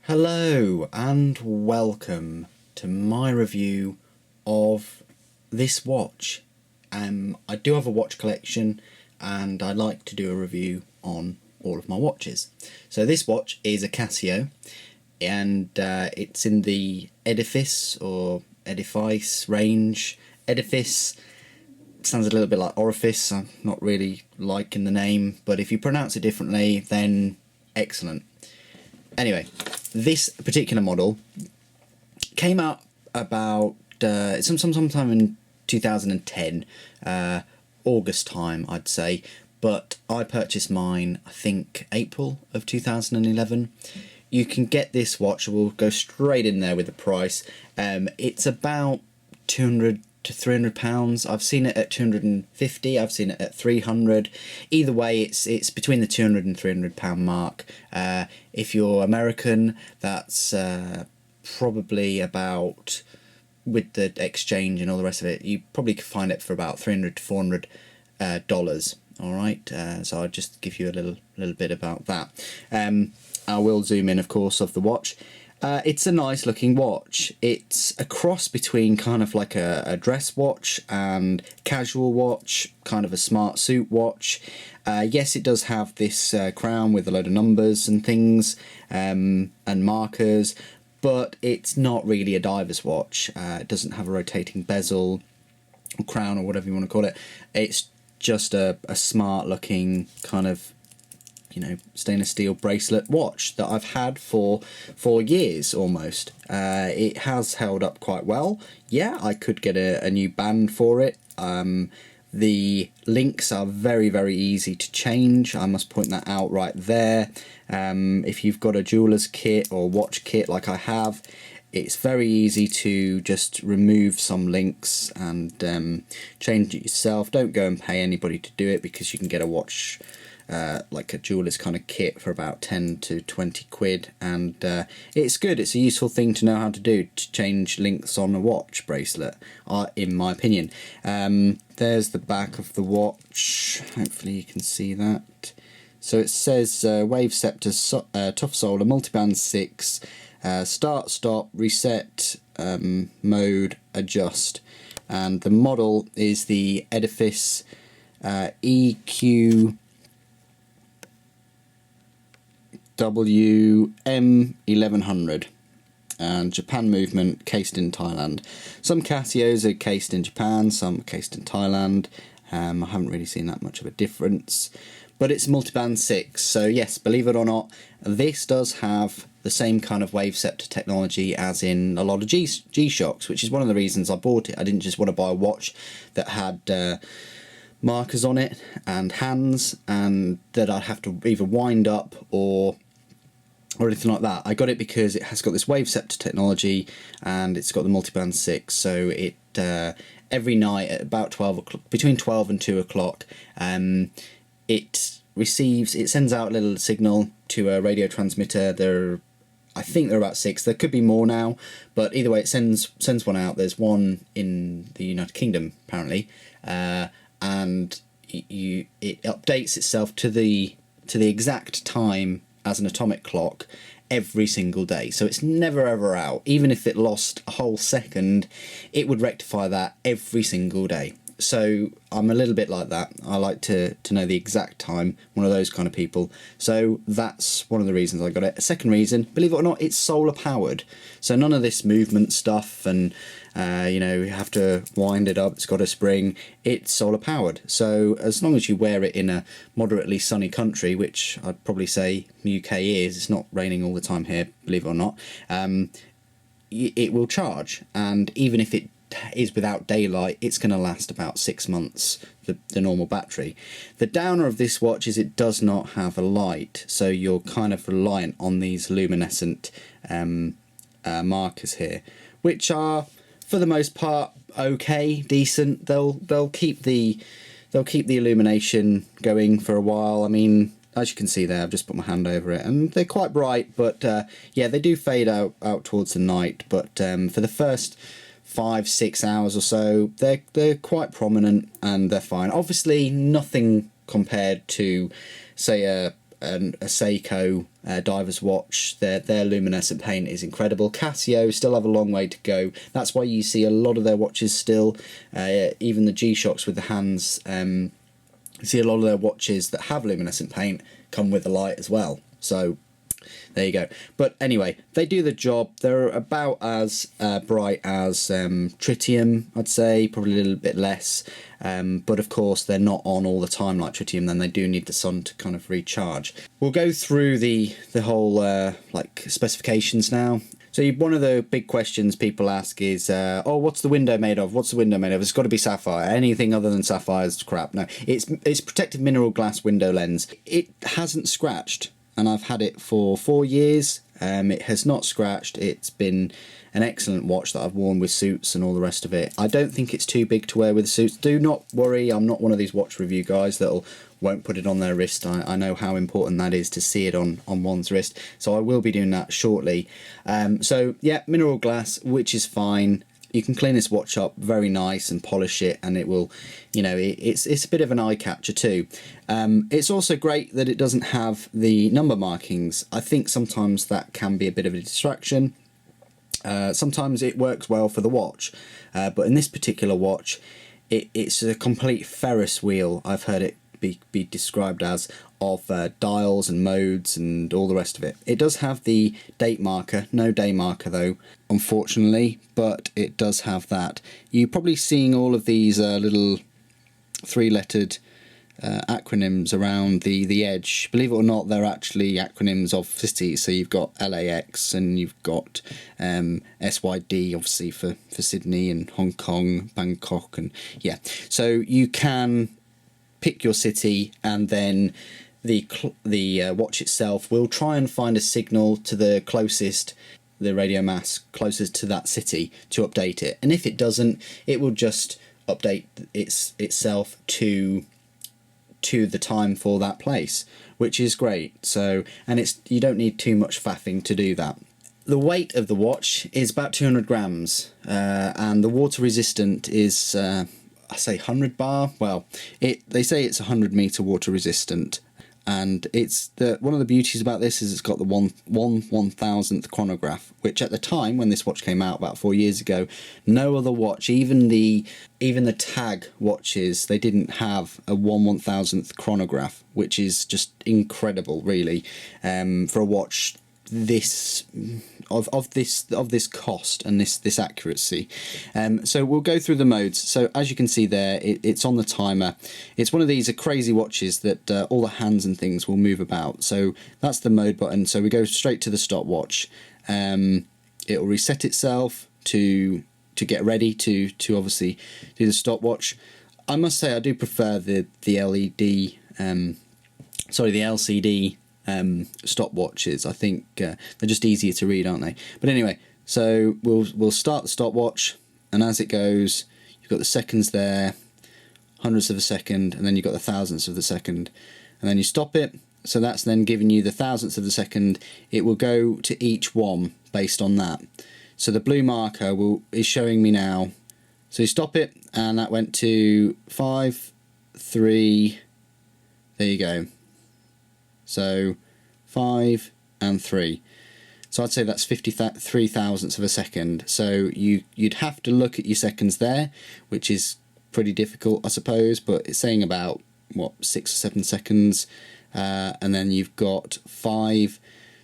Hello and welcome to my review of this watch. I do have a watch collection and I like to do a review on all of my watches. So this watch is a Casio and it's in the Edifice or Edifice range. Edifice sounds a little bit like orifice. I'm not really liking the name, but if you pronounce it differently then excellent. Anyway, this particular model came out about sometime in 2010, August time I'd say, but I purchased mine I think April of 2011. You can get this watch, we'll go straight in there with the price. It's about 200 to 300 pounds. I've seen it at 250, I've seen it at 300. Either way, it's between the 200 and 300 pound mark. If you're American, that's probably about, with the exchange and all the rest of it, you probably could find it for about 300 to 400 dollars. All right, so I'll just give you a little bit about that. I will zoom in, of course, of the watch. It's a nice looking watch. It's a cross between kind of like a dress watch and casual watch, kind of a smart suit watch. Yes, it does have this crown with a load of numbers and things and markers, but it's not really a diver's watch. It doesn't have a rotating bezel or crown or whatever you want to call it. It's just a smart looking kind of, you know, stainless steel bracelet watch that I've had for 4 years almost. It has held up quite well. Yeah, I could get a new band for it. The links are very easy to change. I must point that out right there. If you've got a jeweler's kit or watch kit like I have, it's very easy to just remove some links and change it yourself. Don't go and pay anybody to do it, because you can get a watch like a jeweler's kind of kit for about 10 to 20 quid, and it's good. It's a useful thing to know how to do, to change links on a watch bracelet, in my opinion. There's the back of the watch, hopefully you can see that. So it says Wave Ceptor Tough Solar Multiband 6, start, stop, reset, mode, adjust, and the model is the Edifice EQW-M1100, and Japan movement, cased in Thailand. Some Casios are cased in Japan, some are cased in Thailand. I haven't really seen that much of a difference, but it's multiband 6, so yes, believe it or not, this does have the same kind of Wave Ceptor technology as in a lot of G-Shocks, which is one of the reasons I bought it. I didn't just want to buy a watch that had markers on it and hands, and that I'd have to either wind up or anything like that. I got it because it has got this Wave Ceptor technology and it's got the multiband 6, so it every night at about 12 o'clock, between 12 and 2 o'clock, it sends out a little signal to a radio transmitter. I think there are about 6, there could be more now, but either way it sends one out. There's one in the United Kingdom apparently, and it updates itself to the exact time as an atomic clock every single day, so it's never ever out. Even if it lost a whole second, it would rectify that every single day. So I'm a little bit like that. I like to know the exact time, one of those kind of people. So that's one of the reasons I got it. A second reason, believe it or not, it's solar powered, so none of this movement stuff and you know, you have to wind it up, it's got a spring. It's solar powered, so as long as you wear it in a moderately sunny country, which I'd probably say UK is, it's not raining all the time here, believe it or not, it will charge. And even if it is without daylight, it's going to last about 6 months, the normal battery. The downer of this watch is it does not have a light, so you're kind of reliant on these luminescent markers here, which are for the most part okay, decent. They'll keep the illumination going for a while. I mean, as you can see there, I've just put my hand over it and they're quite bright, but yeah, they do fade out towards the night, but for the first 5-6 hours or so, they're quite prominent and they're fine. Obviously nothing compared to, say, a a Seiko diver's watch. Their luminescent paint is incredible. Casio still have a long way to go. That's why you see a lot of their watches still, even the G-Shocks with the hands. You see a lot of their watches that have luminescent paint come with a light as well. So there you go. But anyway, they do the job. They're about as bright as tritium, I'd say, probably a little bit less. But of course, they're not on all the time like tritium. Then they do need the sun to kind of recharge. We'll go through the whole like specifications now. So one of the big questions people ask is, oh, what's the window made of? What's the window made of? It's got to be sapphire. Anything other than sapphire is crap. No, it's protected mineral glass window lens. It hasn't scratched, and I've had it for 4 years. It has not scratched. It's been an excellent watch that I've worn with suits and all the rest of it. I don't think it's too big to wear with suits. Do not worry, I'm not one of these watch review guys that won't put it on their wrist. I know how important that is to see it on one's wrist, so I will be doing that shortly. So yeah, mineral glass, which is fine. You can clean this watch up very nice and polish it, and it will, you know, it's a bit of an eye catcher too. It's also great that it doesn't have the number markings. I think sometimes that can be a bit of a distraction. Sometimes it works well for the watch, but in this particular watch, it's a complete Ferris wheel. I've heard it be described as, of dials and modes and all the rest of it. It does have the date marker, no day marker though, unfortunately, but it does have that. You're probably seeing all of these little 3-lettered acronyms around the edge. Believe it or not, they're actually acronyms of cities. So you've got LAX and you've got SYD, obviously for Sydney, and Hong Kong, Bangkok, and yeah. So you can pick your city, and then the watch itself will try and find a signal to the radio mass closest to that city to update it. And if it doesn't, it will just update itself to the time for that place, which is great. So, and you don't need too much faffing to do that. The weight of the watch is about 200 grams, and the water resistant is I say 100 bar. Well, they say it's 100 meter water resistant, and it's one of the beauties about this is it's got the 1/1000th chronograph, which at the time when this watch came out about 4 years ago, no other watch, even the tag watches, they didn't have a 1/1000th chronograph, which is just incredible, really, for a watch this cost and this accuracy. So we'll go through the modes. So as you can see there, it's on the timer. It's one of these crazy watches that all the hands and things will move about. So that's the mode button. So we go straight to the stopwatch. It will reset itself to get ready to obviously do the stopwatch. I must say I do prefer the LCD stopwatches. I think they're just easier to read, aren't they? But anyway, so we'll start the stopwatch, and as it goes, you've got the seconds there, hundredths of a second, and then you've got the thousandths of the second, and then you stop it. So that's then giving you the thousandths of the second. It will go to each one based on that. So the blue marker is showing me now. So you stop it, and that went to 5, 3. There you go. So 5 and 3. So I'd say that's 53 thousandths of a second. So you'd have to look at your seconds there, which is pretty difficult, I suppose, but it's saying about, what, 6 or 7 seconds. And then you've got 5,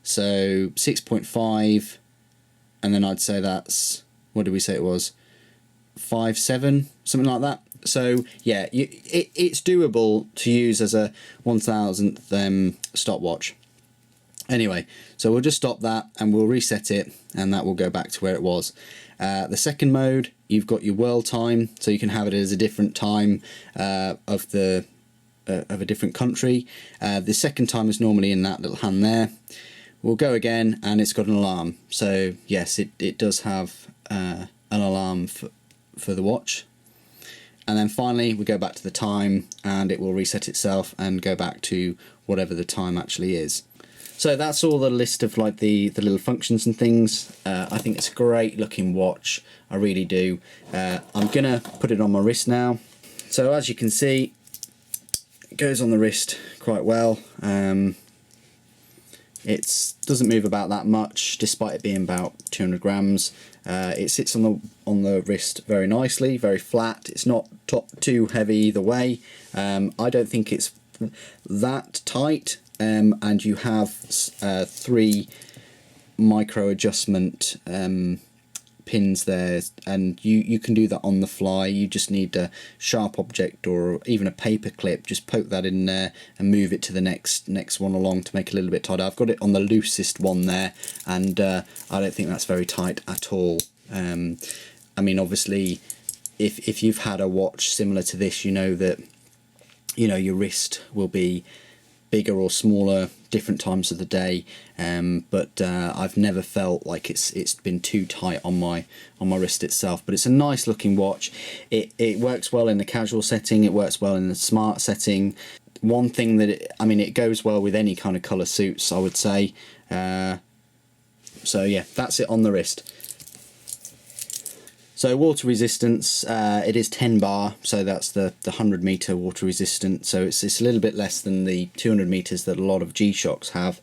so 6.5, and then I'd say that's, what did we say it was? 5.7, something like that. So yeah, it's doable to use as a 1/1000th stopwatch. Anyway, so we'll just stop that and we'll reset it, and that will go back to where it was. The second mode, you've got your world time, so you can have it as a different time of a different country. The second time is normally in that little hand there. We'll go again, and it's got an alarm. So yes, it does have an alarm for the watch. And then finally we go back to the time, and it will reset itself and go back to whatever the time actually is. So that's all the list of like the little functions and things. I think it's a great looking watch, I really do. I'm gonna put it on my wrist now. So as you can see, it goes on the wrist quite well. It doesn't move about that much, despite it being about 200 grams. It sits on the wrist very nicely, very flat. It's not too heavy either way. I don't think it's that tight, and you have 3 micro adjustment pins there, and you can do that on the fly. You just need a sharp object or even a paper clip, just poke that in there and move it to the next one along to make it a little bit tighter. I've got it on the loosest one there, and I don't think that's very tight at all. I mean, obviously if you've had a watch similar to this, you know that your wrist will be bigger or smaller different times of the day, but I've never felt like it's been too tight on my wrist itself. But it's a nice looking watch. It works well in the casual setting, it works well in the smart setting. One thing that it goes well with any kind of colour suits, I would say. So yeah, that's it on the wrist. So water resistance, it is 10 bar, so that's the 100 meter water resistant. So it's a little bit less than the 200 meters that a lot of G-Shocks have,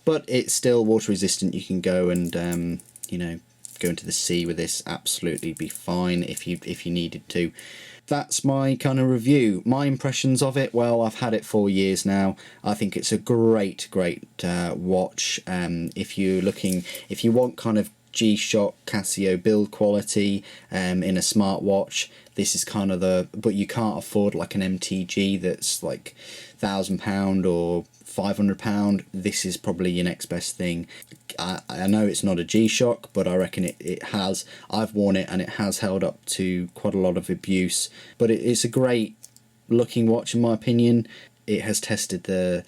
but it's still water resistant. You can go and go into the sea with this, absolutely be fine if you needed to. That's my kind of review. My impressions of it, well, I've had it 4 years now. I think it's a great watch. If you want kind of G-Shock Casio build quality in a smartwatch, this is kind of but you can't afford like an MTG that's like £1,000 or £500. This is probably your next best thing. I know it's not a G-Shock, but I reckon I've worn it and it has held up to quite a lot of abuse, but it's a great looking watch in my opinion. It has tested the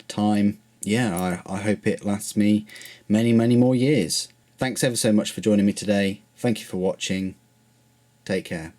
time. Yeah, I hope it lasts me many more years. Thanks ever so much for joining me today. Thank you for watching. Take care.